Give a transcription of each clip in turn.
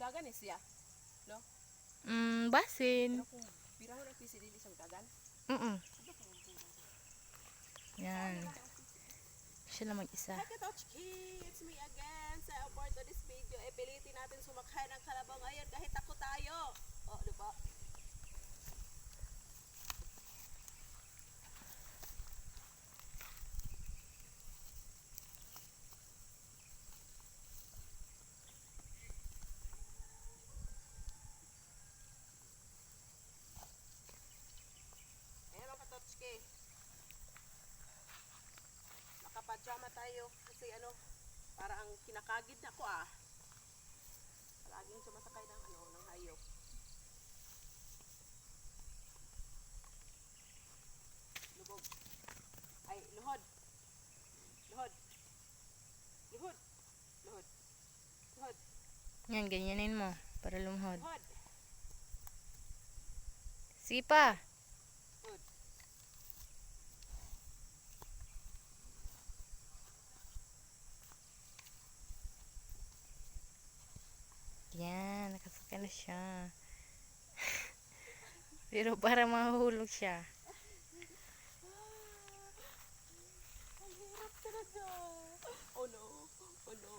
Dagan eh siya. No? Basin. Pero kung birahon ang pisi dili siyang dagan. Yan. Siya lang mag-isa. Hi Katochki! It's me again sa part of this video. Pilitin natin sumakay ng kalabaw ngayon kahit takot tayo. Oh, diba? Ayan mga Katochki. Nakapajama tayo kasi para ang kinakagid na ko Palaging sumasakay ng hayop. Lubog. Ay, luhod. Luhod. Luhod. Luhod. Luhod. Yan, ganyanin mo. Para lumhod. Luhod. Sige pa. Luhod. Yan, nakasakay na siya. Pero para mahulog siya. Ang hirap talaga. Oh no. Oh no.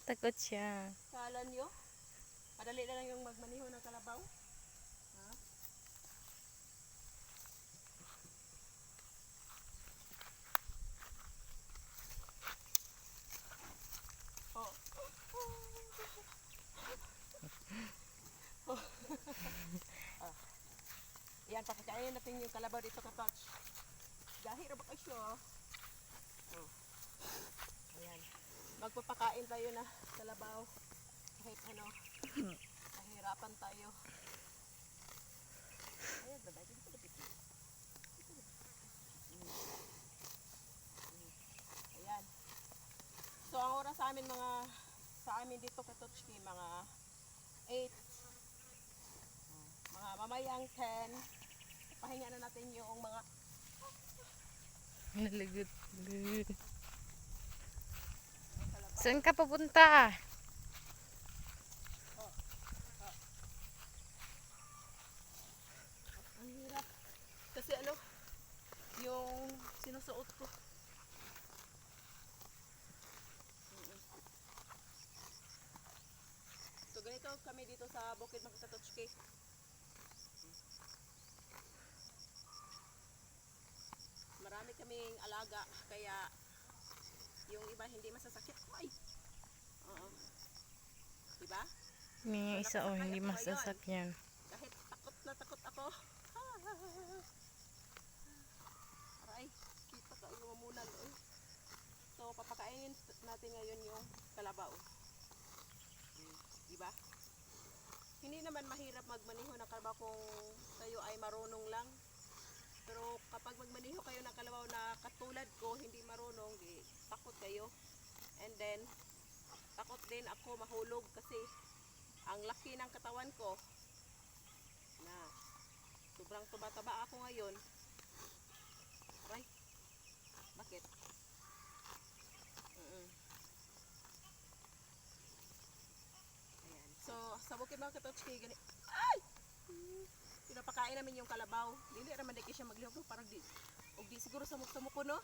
Takot siya. Kala nyo? Madali na lang yung magmaniho ng kalabaw? Ha? Oh. Yan, papakainin natin yung kalabaw dito Katoch. Gahira ba kayo? Oh. Ayan. Magpapakain tayo na kalabaw. Kahit mahirapan tayo. Ayan, babay. Dito na dito. Ayan. So, ang oras sa amin dito Katochki, mga 8. Mga mamayang 10. Pahinga na natin yung mga Nalagot. Saan ka papunta? ang hirap. Kasi yung sinusuot ko. So ganito kami dito sa Bukid Magkatochki. Marami kaming alaga kaya yung iba hindi masasakit. Ay! Oo. Diba? May isa hindi masasakyan. Kahit takot na takot ako. Aray, kita ka yung mamunal. So papakainin natin ngayon yung kalabaw. Diba? Hindi naman mahirap magmaniho ng kalabaw kung kayo ay marunong lang. Pero kapag magmaniho kayo ng kalabaw na katulad ko, hindi marunong, takot kayo. And then, takot din ako mahulog kasi ang laki ng katawan ko na sobrang tuba-taba ako ngayon. Aray, bakit? Ayan. So, sa Bukid Magkatochki, ay! Pinapakain namin yung kalabaw. Dili naman di siya maglihok parang di. Og di siguro samok-samok ko no?